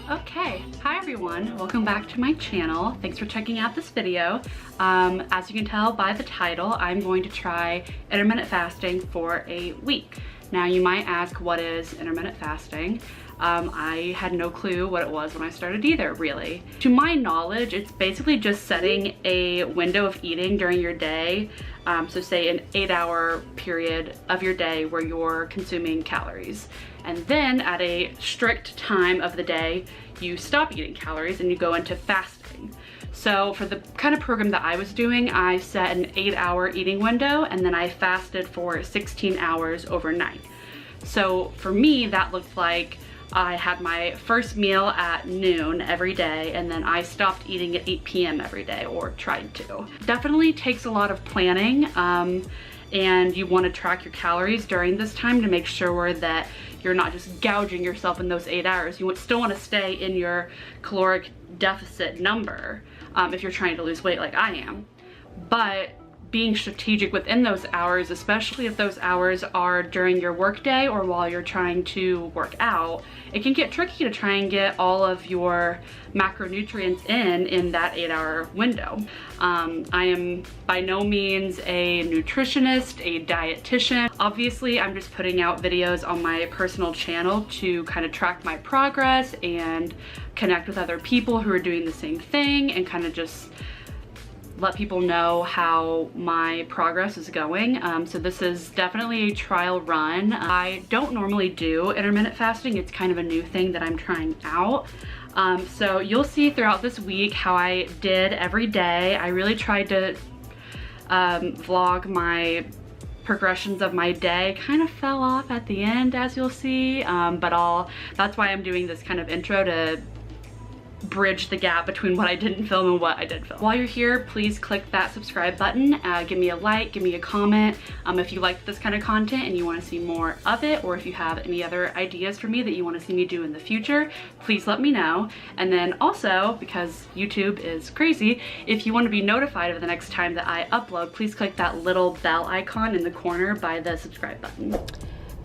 Okay, hi everyone, welcome back to my channel. Thanks for checking out this video. As you can tell by the title, I'm going to try intermittent fasting for a week. Now you might ask, what is intermittent fasting? I had no clue what it was when I started either, really. To my knowledge, it's basically just setting a window of eating during your day. So say an 8-hour period of your day where you're consuming calories. And then at a strict time of the day, you stop eating calories and you go into fasting. So for the kind of program that I was doing, I set an 8-hour eating window and then I fasted for 16 hours overnight. So for me, that looked like I had my first meal at noon every day, and then I stopped eating at 8 p.m. every day, or tried to. Definitely takes a lot of planning, and you want to track your calories during this time to make sure that you're not just gouging yourself in those 8 hours. You still want to stay in your caloric deficit number if you're trying to lose weight like I am. But being strategic within those hours, especially if those hours are during your workday or while you're trying to work out, it can get tricky to try and get all of your macronutrients in that 8-hour window. I am by no means a nutritionist, a dietitian. Obviously, I'm just putting out videos on my personal channel to kind of track my progress and connect with other people who are doing the same thing and kind of just let people know how my progress is going. So this is definitely a trial run. I don't normally do intermittent fasting. It's kind of a new thing that I'm trying out. So you'll see throughout this week how I did every day. I really tried to vlog my progressions of my day. Kind of fell off at the end, as you'll see, but that's why I'm doing this kind of intro to bridge the gap between what I didn't film and what I did film. While you're here, please click that subscribe button, give me a like, give me a comment if you like this kind of content and you want to see more of it, or if you have any other ideas for me that you want to see me do in the future, please let me know. And then also, because YouTube is crazy, if you want to be notified of the next time that I upload, please click that little bell icon in the corner by the subscribe button.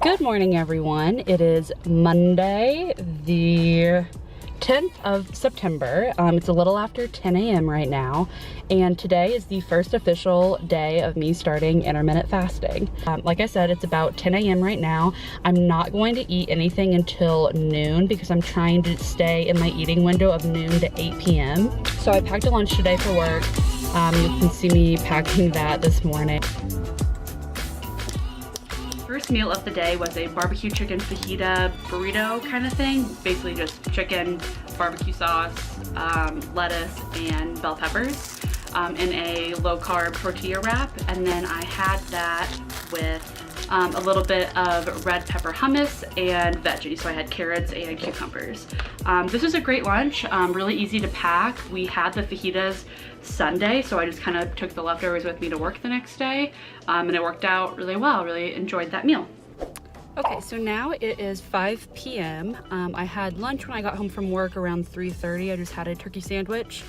Good morning, everyone. It is Monday, the 10th of September. It's a little after 10 a.m. right now, and today is the first official day of me starting intermittent fasting. Like I said, it's about 10 a.m. right now. I'm not going to eat anything until noon because I'm trying to stay in my eating window of noon to 8 p.m. So I packed a lunch today for work. You can see me packing that this morning. First meal of the day was a barbecue chicken fajita burrito kind of thing. Basically just chicken, barbecue sauce, lettuce, and bell peppers in a low-carb tortilla wrap. And then I had that with a little bit of red pepper hummus and veggies. So I had carrots and cucumbers. This is a great lunch, really easy to pack. We had the fajitas Sunday, so I just kind of took the leftovers with me to work the next day, and it worked out really well. Really enjoyed that meal. Okay, so now it is 5 p.m. I had lunch when I got home from work around 3:30. I just had a turkey sandwich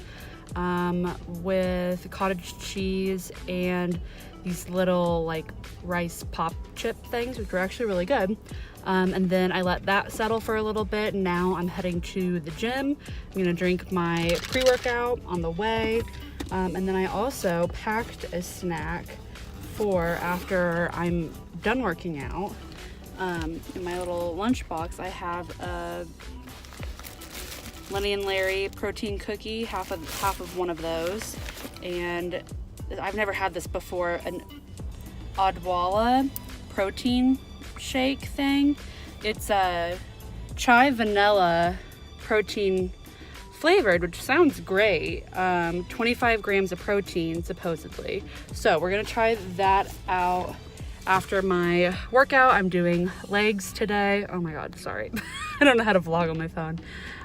with cottage cheese and these little like rice pop chip things, which were actually really good. And then I let that settle for a little bit. Now I'm heading to the gym. I'm gonna drink my pre-workout on the way. And then I also packed a snack for after I'm done working out. In my little lunchbox, I have a Lenny and Larry protein cookie, half of one of those. And I've never had this before, an Odwalla protein shake thing. It's a chai vanilla protein flavored, which sounds great. 25 grams of protein supposedly. So we're gonna try that out after my workout. I'm doing legs today. Oh my god, sorry. I don't know how to vlog on my phone.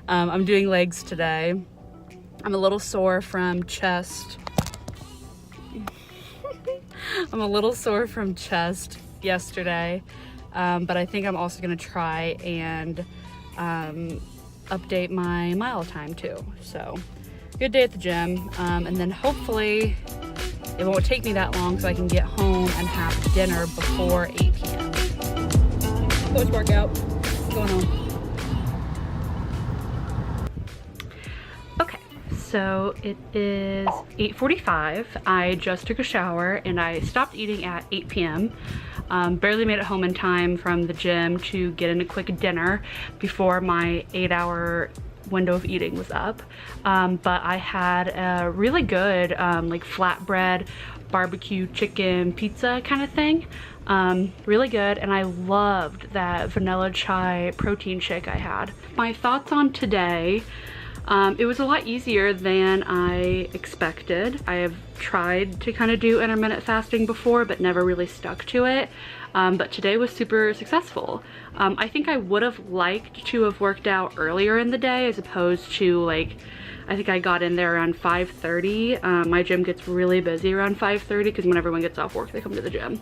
I'm doing legs today. I'm a little sore from chest. I'm a little sore from chest yesterday, but I think I'm also gonna try and update my mile time too. So good day at the gym, and then hopefully it won't take me that long so I can get home and have dinner before 8 p.m. post workout going on. Okay, so it is 8:45. I just took a shower and I stopped eating at 8 p.m. Barely made it home in time from the gym to get in a quick dinner before my 8-hour window of eating was up. But I had a really good like flatbread barbecue chicken pizza kind of thing. Really good, and I loved that vanilla chai protein shake I had. My thoughts on today, it was a lot easier than I expected. I have tried to kind of do intermittent fasting before, but never really stuck to it. But today was super successful. I think I would have liked to have worked out earlier in the day as opposed to like, I think I got in there around 5:30. My gym gets really busy around 5:30 because when everyone gets off work, they come to the gym.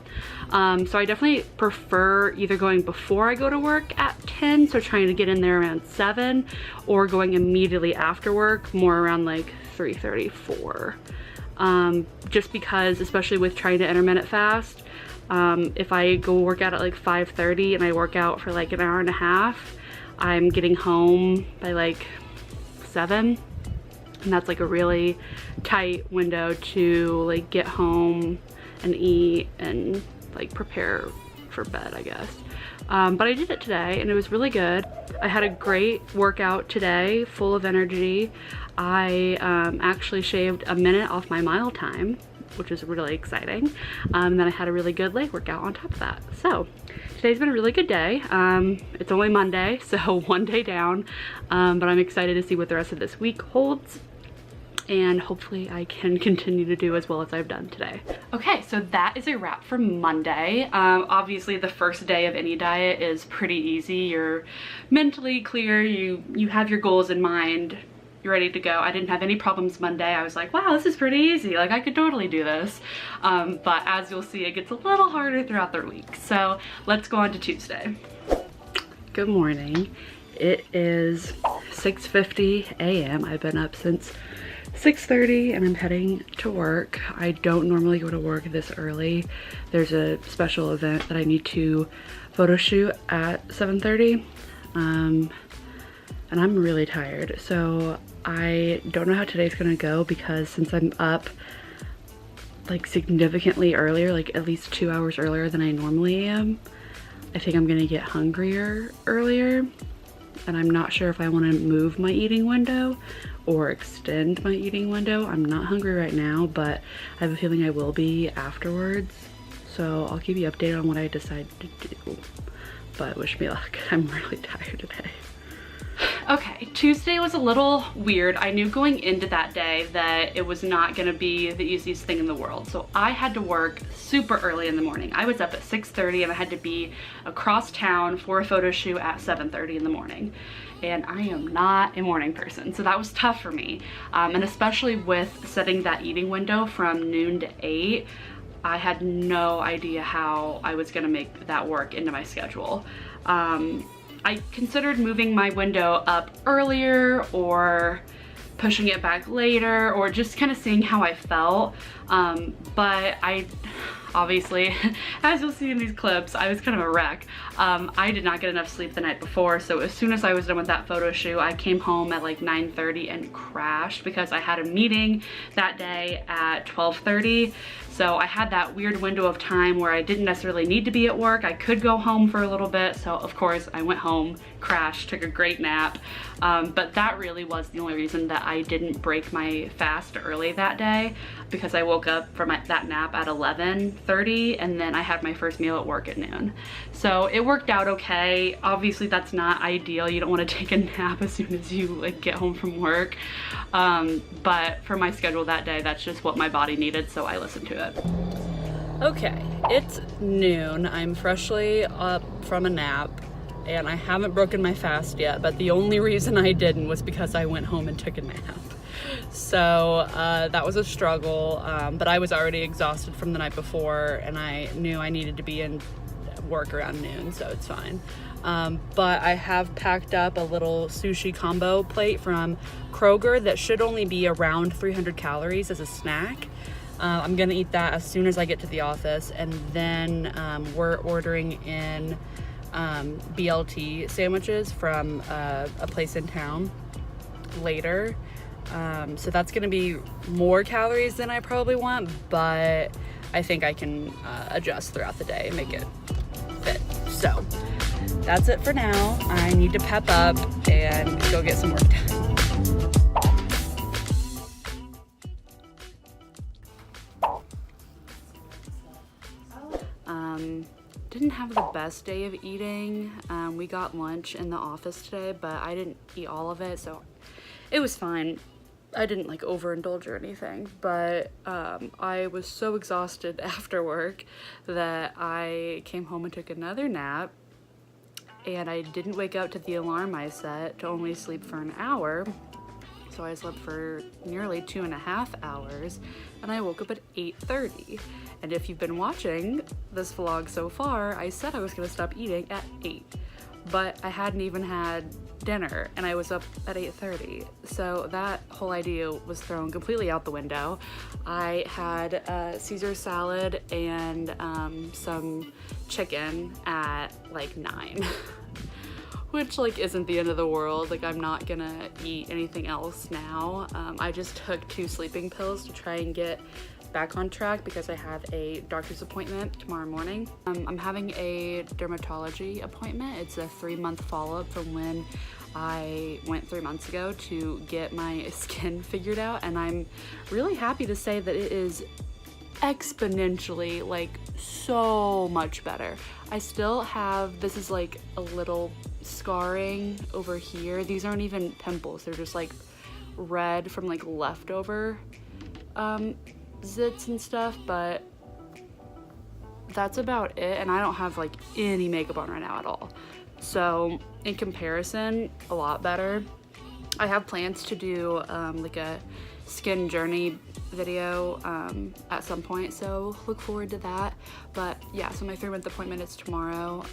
So I definitely prefer either going before I go to work at 10, so trying to get in there around 7, or going immediately after work, more around like 3:30, 4. Just because, especially with trying to intermittent fast, if I go work out at like 5:30 and I work out for like an hour and a half, I'm getting home by like 7. And that's like a really tight window to like get home and eat and like prepare for bed, I guess. But I did it today and it was really good. I had a great workout today, full of energy. I actually shaved a minute off my mile time, which is really exciting. And then I had a really good leg workout on top of that. So today's been a really good day. It's only Monday, so one day down, but I'm excited to see what the rest of this week holds. And hopefully I can continue to do as well as I've done today. Okay, so that is a wrap for Monday. Obviously the first day of any diet is pretty easy. You're mentally clear, you have your goals in mind, you're ready to go. I didn't have any problems Monday. I was like, wow, this is pretty easy. Like I could totally do this. But as you'll see, it gets a little harder throughout the week. So let's go on to Tuesday. Good morning. It is 6:50 a.m. I've been up since 6:30 and I'm heading to work. I don't normally go to work this early. There's a special event that I need to photo shoot at 7:30. And I'm really tired. So I don't know how today's gonna go because since I'm up like significantly earlier, like at least 2 hours earlier than I normally am, I think I'm gonna get hungrier earlier. And I'm not sure if I want to move my eating window or extend my eating window. I'm not hungry right now, but I have a feeling I will be afterwards. So I'll keep you updated on what I decide to do. But wish me luck. I'm really tired today. Okay, Tuesday was a little weird. I knew going into that day that it was not gonna be the easiest thing in the world. So I had to work super early in the morning. I was up at 6:30 and I had to be across town for a photo shoot at 7:30 in the morning. And I am not a morning person, so that was tough for me. And especially with setting that eating window from noon to 8, I had no idea how I was gonna make that work into my schedule. I considered moving my window up earlier or pushing it back later or just kind of seeing how I felt. But I obviously, as you'll see in these clips, I was kind of a wreck. I did not get enough sleep the night before, so as soon as I was done with that photo shoot, I came home at like 9:30 and crashed because I had a meeting that day at 12:30. So I had that weird window of time where I didn't necessarily need to be at work. I could go home for a little bit. So of course I went home, crashed, took a great nap. But that really was the only reason that I didn't break my fast early that day, because I woke up from that nap at 11:30 and then I had my first meal at work at noon. So it worked out okay. Obviously that's not ideal. You don't want to take a nap as soon as you like get home from work. But for my schedule that day, that's just what my body needed. So I listened to it. Okay, it's noon. I'm freshly up from a nap and I haven't broken my fast yet, but the only reason I didn't was because I went home and took a nap. So that was a struggle, but I was already exhausted from the night before and I knew I needed to be in work around noon, so it's fine. But I have packed up a little sushi combo plate from Kroger that should only be around 300 calories as a snack. I'm gonna eat that as soon as I get to the office, and then we're ordering in BLT sandwiches from a place in town later. So that's gonna be more calories than I probably want, but I think I can adjust throughout the day and make it fit. So that's it for now. I need to pep up and go get some work done. Didn't have the best day of eating. We got lunch in the office today, but I didn't eat all of it, so it was fine. I didn't like overindulge or anything, but I was so exhausted after work that I came home and took another nap, and I didn't wake up to the alarm I set to only sleep for an hour. So I slept for nearly 2.5 hours, and I woke up at 8:30. And if you've been watching this vlog so far, I said I was gonna stop eating at 8, but I hadn't even had dinner and I was up at 8:30. So that whole idea was thrown completely out the window. I had Caesar salad and some chicken at like 9. Which like isn't the end of the world. Like I'm not gonna eat anything else now. I just took 2 sleeping pills to try and get back on track because I have a doctor's appointment tomorrow morning. I'm having a dermatology appointment. It's a 3-month follow-up from when I went 3 months ago to get my skin figured out, and I'm really happy to say that it is exponentially, like, so much better. I still have, this is like a little scarring over here. These aren't even pimples, they're just like red from like leftover zits and stuff, but that's about it. And I don't have like any makeup on right now at all, so in comparison, a lot better. I have plans to do like a skin journey video at some point, so look forward to that. But yeah, so my 3-month appointment is tomorrow,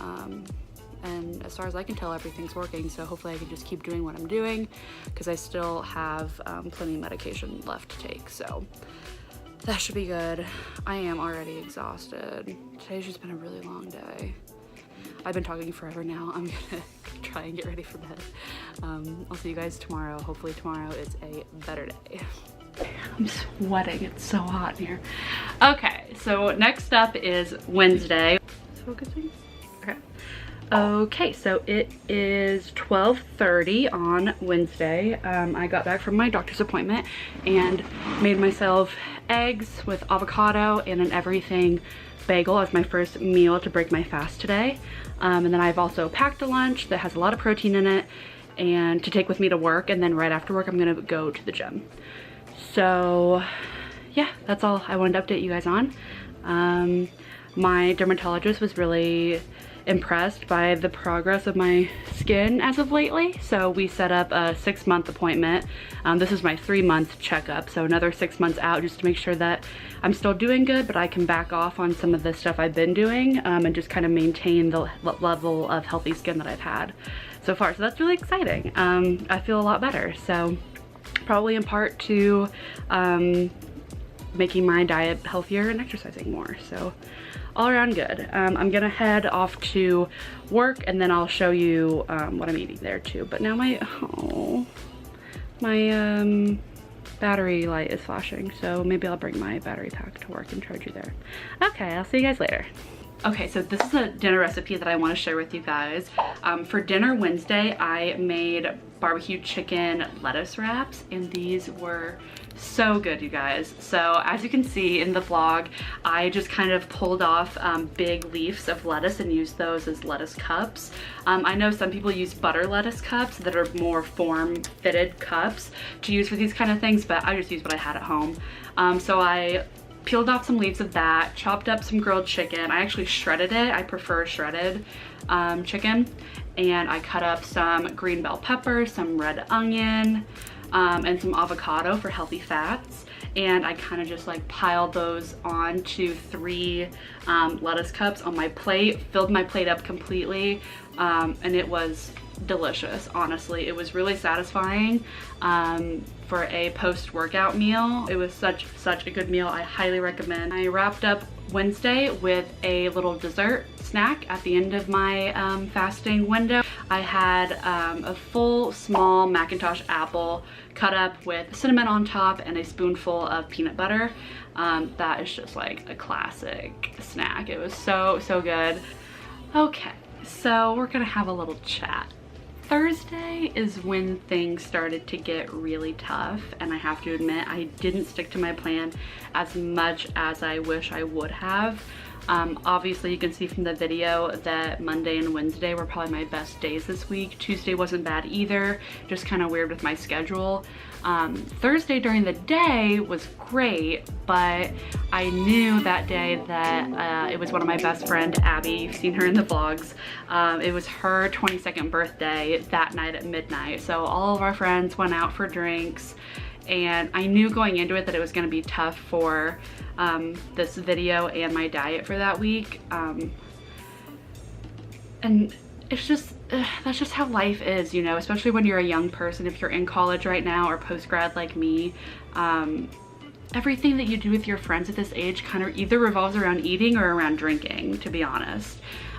and as far as I can tell, everything's working, so hopefully I can just keep doing what I'm doing because I still have plenty of medication left to take, so that should be good. I am already exhausted. Today's just been a really long day. I've been talking forever now. I'm gonna try and get ready for bed. I'll see you guys tomorrow. Hopefully tomorrow is a better day. I'm sweating, it's so hot in here. Okay, so next up is Wednesday. Is focusing? Okay. Okay, so it is 12:30 on Wednesday. I got back from my doctor's appointment and made myself eggs with avocado and an everything bagel as my first meal to break my fast today. And then I've also packed a lunch that has a lot of protein in it and to take with me to work, and then right after work I'm gonna go to the gym. So yeah, that's all I wanted to update you guys on. My dermatologist was really impressed by the progress of my skin as of lately, so we set up a 6-month appointment. This is my 3-month checkup, so another 6 months out just to make sure that I'm still doing good, but I can back off on some of the stuff I've been doing and just kind of maintain the level of healthy skin that I've had so far. So that's really exciting. I feel a lot better, so probably in part to making my diet healthier and exercising more. So all around good. I'm gonna head off to work and then I'll show you what I'm eating there too. But now my battery light is flashing, so maybe I'll bring my battery pack to work and charge you there. Okay, I'll see you guys later. Okay, so this is a dinner recipe that I want to share with you guys. For dinner Wednesday, I made barbecue chicken lettuce wraps, and these were so good, you guys. So as you can see in the vlog, I just kind of pulled off big leaves of lettuce and used those as lettuce cups. I know some people use butter lettuce cups that are more form-fitted cups to use for these kind of things, but I just used what I had at home. So I peeled off some leaves of that, chopped up some grilled chicken. I actually shredded it. I prefer shredded chicken. And I cut up some green bell pepper, some red onion, and some avocado for healthy fats. And I kind of just like piled those onto 3 lettuce cups on my plate, filled my plate up completely, and it was delicious, honestly. It was really satisfying for a post-workout meal. It was such a good meal. I highly recommend. I wrapped up Wednesday with a little dessert snack at the end of my fasting window. I had a full small Macintosh apple cut up with cinnamon on top and a spoonful of peanut butter. That is just like a classic snack. It was so good. Okay, so we're gonna have a little chat. Thursday is when things started to get really tough, and I have to admit I didn't stick to my plan as much as I wish I would have. Obviously you can see from the video that Monday and Wednesday were probably my best days this week. Tuesday wasn't bad either, just kind of weird with my schedule. Thursday during the day was great, but I knew that day that it was one of my best friend, Abby. You've seen her in the vlogs. It was her 22nd birthday that night at midnight. So all of our friends went out for drinks, and I knew going into it that it was gonna be tough for this video and my diet for that week. And it's just, that's just how life is, you know, especially when you're a young person. If you're in college right now or post-grad like me, everything that you do with your friends at this age kind of either revolves around eating or around drinking, to be honest.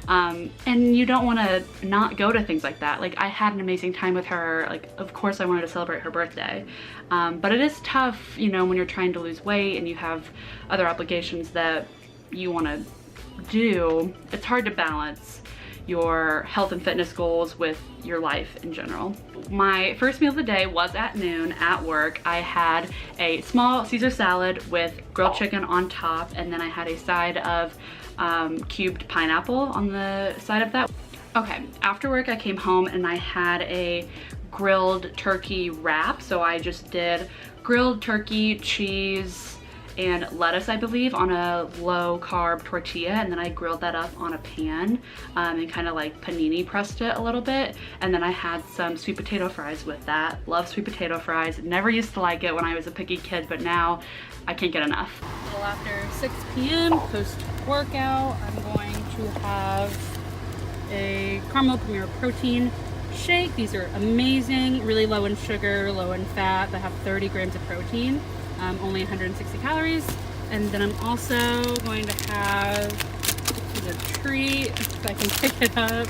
And you don't want to not go to things like that. Like, I had an amazing time with her. Like, of course I wanted to celebrate her birthday. But it is tough, you know, when you're trying to lose weight and you have other obligations that you want to do. It's hard to balance your health and fitness goals with your life in general. My first meal of the day was at noon at work. I had a small Caesar salad with grilled chicken on top, and then I had a side of cubed pineapple on the side of that. Okay, after work I came home and I had a grilled turkey wrap. So I just did grilled turkey, cheese, and lettuce, I believe, on a low carb tortilla, and then I grilled that up on a pan and kind of like panini pressed it a little bit. And then I had some sweet potato fries with that. Love sweet potato fries. Never used to like it when I was a picky kid, but now I can't get enough. A little after 6 p.m. post workout, I'm going to have a caramel premier protein shake. These are amazing, really low in sugar, low in fat, that have 30 grams of protein. Only 160 calories. And then I'm also going to have, this is a treat, if I can pick it up,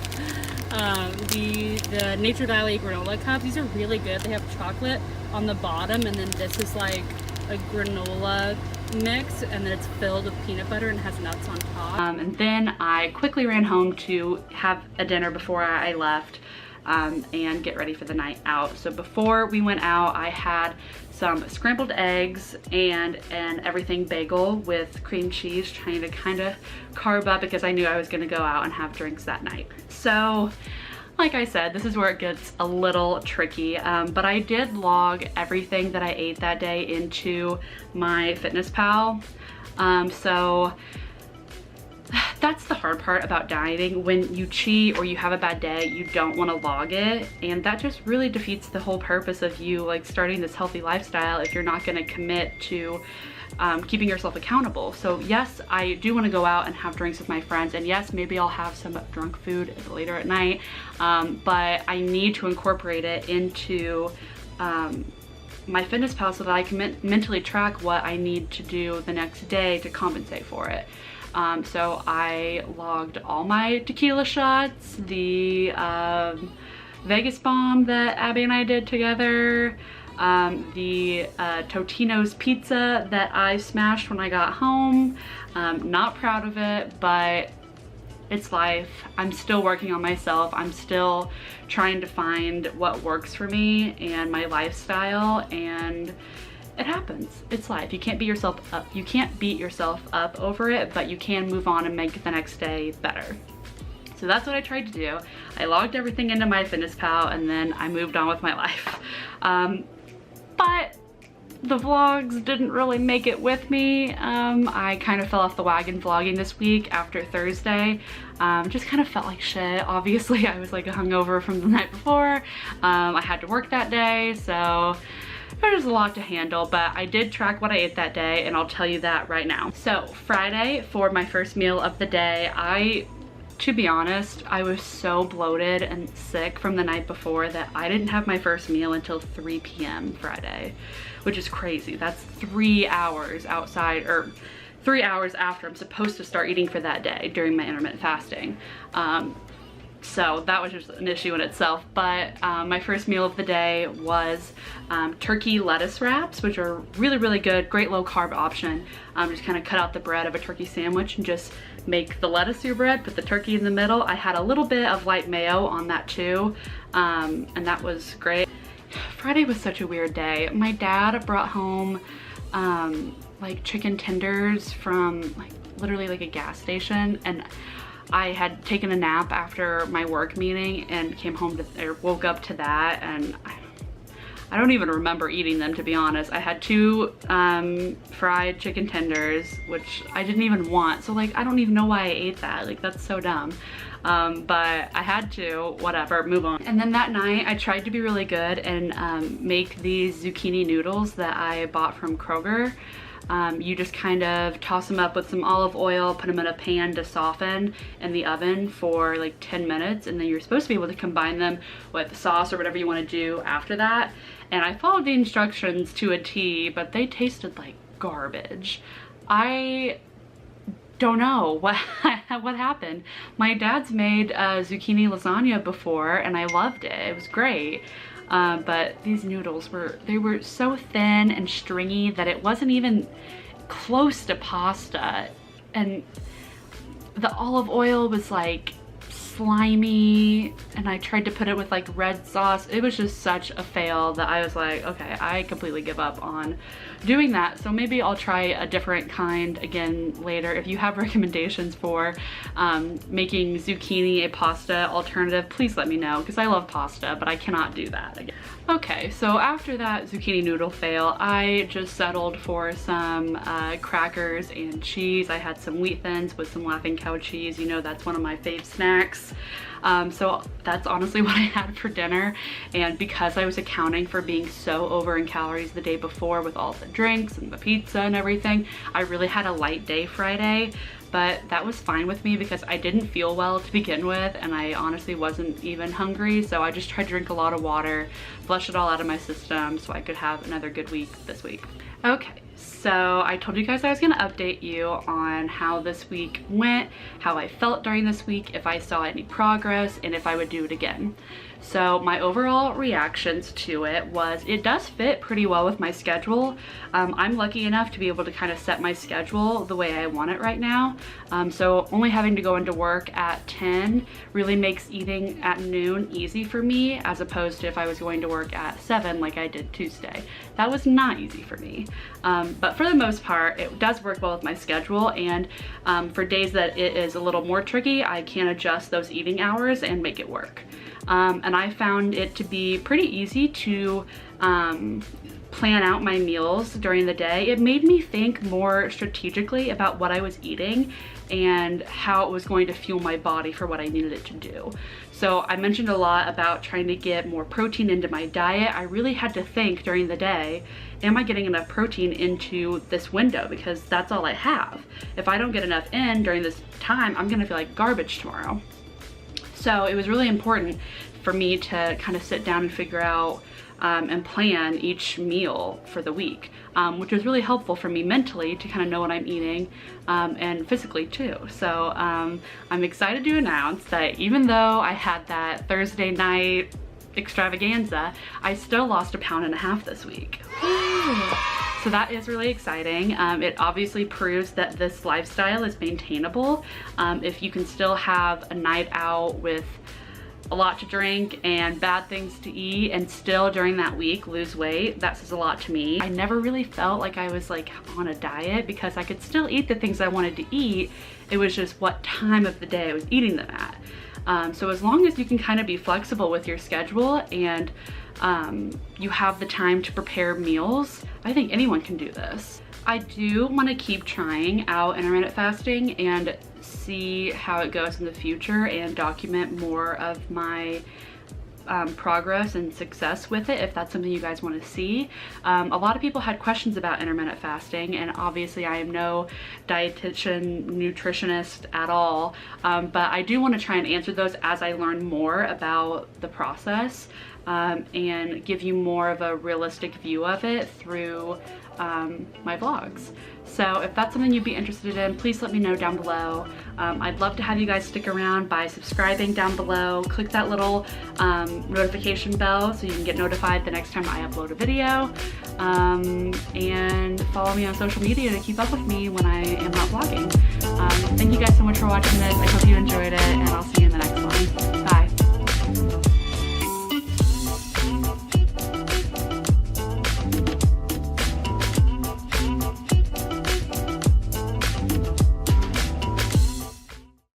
the Nature Valley granola cups. These are really good. They have chocolate on the bottom, and then this is like a granola mix, and then it's filled with peanut butter and has nuts on top. And then I quickly ran home to have a dinner before I left. And get ready for the night out. So before we went out, I had some scrambled eggs and an everything bagel with cream cheese, trying to kind of carb up because I knew I was going to go out and have drinks that night. So like I said, this is where it gets a little tricky, but I did log everything that I ate that day into my FitnessPal. So that's the hard part about dieting. When you cheat or you have a bad day, you don't want to log it, and that just really defeats the whole purpose of you like starting this healthy lifestyle if you're not going to commit to keeping yourself accountable. So yes, I do want to go out and have drinks with my friends, and yes, maybe I'll have some drunk food later at night, but I need to incorporate it into my FitnessPal so that I can mentally track what I need to do the next day to compensate for it. So I logged all my tequila shots, the Vegas bomb that Abby and I did together, the Totino's pizza that I smashed when I got home. Not proud of it, but it's life. I'm still working on myself. I'm still trying to find what works for me and my lifestyle, and it happens. It's life. You can't beat yourself up. You can't beat yourself up over it, but you can move on and make the next day better. So that's what I tried to do. I logged everything into my FitnessPal, and then I moved on with my life. But the vlogs didn't really make it with me. I kind of fell off the wagon vlogging this week after Thursday. Just kind of felt like shit. Obviously, I was like hungover from the night before. I had to work that day, so there's a lot to handle, but I did track what I ate that day, and I'll tell you that right now. So Friday, for my first meal of the day, I to be honest, I was so bloated and sick from the night before that I didn't have my first meal until 3 p.m. Friday, which is crazy. That's 3 hours outside, or 3 hours after I'm supposed to start eating for that day during my intermittent fasting. So that was just an issue in itself. But my first meal of the day was turkey lettuce wraps, which are really, really good, great low carb option. Just kind of cut out the bread of a turkey sandwich and just make the lettuce your bread, put the turkey in the middle. I had a little bit of light mayo on that too, and that was great. Friday was such a weird day. My dad brought home like chicken tenders from like literally like a gas station, and I had taken a nap after my work meeting and came home to, or woke up to that, and I don't even remember eating them, to be honest. I had 2 fried chicken tenders, which I didn't even want. So like, I don't even know why I ate that. Like, that's so dumb. But I had to, whatever, move on. And then that night I tried to be really good and make these zucchini noodles that I bought from Kroger. You just kind of toss them up with some olive oil, put them in a pan to soften in the oven for like 10 minutes, and then you're supposed to be able to combine them with sauce or whatever you want to do after that. And I followed the instructions to a T, but they tasted like garbage. I don't know what what happened. My dad's made zucchini lasagna before and I loved it. It was great. But these noodles were so thin and stringy that it wasn't even close to pasta. And the olive oil was like slimy, and I tried to put it with like red sauce. It was just such a fail that I was like, okay, I completely give up on doing that. So maybe I'll try a different kind again later. If you have recommendations for making zucchini a pasta alternative, please let me know, because I love pasta, but I cannot do that again. Okay, so after that zucchini noodle fail, I just settled for some crackers and cheese. I had some wheat thins with some Laughing Cow cheese. You know, that's one of my fave snacks. So that's honestly what I had for dinner. And because I was accounting for being so over in calories the day before with all the drinks and the pizza and everything, I really had a light day Friday. But that was fine with me because I didn't feel well to begin with, and I honestly wasn't even hungry. So I just tried to drink a lot of water, flush it all out of my system so I could have another good week this week. Okay, so I told you guys I was gonna update you on how this week went, how I felt during this week, if I saw any progress, and if I would do it again. So my overall reactions to it was, it does fit pretty well with my schedule. I'm lucky enough to be able to kind of set my schedule the way I want it right now. So only having to go into work at 10 really makes eating at noon easy for me, as opposed to if I was going to work at 7 like I did Tuesday. That was not easy for me. But for the most part, it does work well with my schedule, and for days that it is a little more tricky, I can adjust those eating hours and make it work. And I found it to be pretty easy to plan out my meals during the day. It made me think more strategically about what I was eating and how it was going to fuel my body for what I needed it to do. So I mentioned a lot about trying to get more protein into my diet. I really had to think during the day, am I getting enough protein into this window? Because that's all I have. If I don't get enough in during this time, I'm gonna feel like garbage tomorrow. So it was really important for me to kind of sit down and figure out and plan each meal for the week, which was really helpful for me mentally to kind of know what I'm eating, and physically too. So I'm excited to announce that even though I had that Thursday night extravaganza, I still lost 1.5 pounds this week. So that is really exciting. It obviously proves that this lifestyle is maintainable. If you can still have a night out with a lot to drink and bad things to eat and still during that week lose weight, that says a lot to me. I never really felt like I was like on a diet because I could still eat the things I wanted to eat. It was just what time of the day I was eating them at. So as long as you can kind of be flexible with your schedule and you have the time to prepare meals, I think anyone can do this. I do want to keep trying out intermittent fasting and see how it goes in the future and document more of my progress and success with it if that's something you guys want to see. A lot of people had questions about intermittent fasting, and obviously I am no dietitian, nutritionist at all, but I do want to try and answer those as I learn more about the process, and give you more of a realistic view of it through my vlogs. So if that's something you'd be interested in, please let me know down below. I'd love to have you guys stick around by subscribing down below. Click that little notification bell so you can get notified the next time I upload a video. And follow me on social media to keep up with me when I am not vlogging. Thank you guys so much for watching this. I hope you enjoyed it, and I'll see you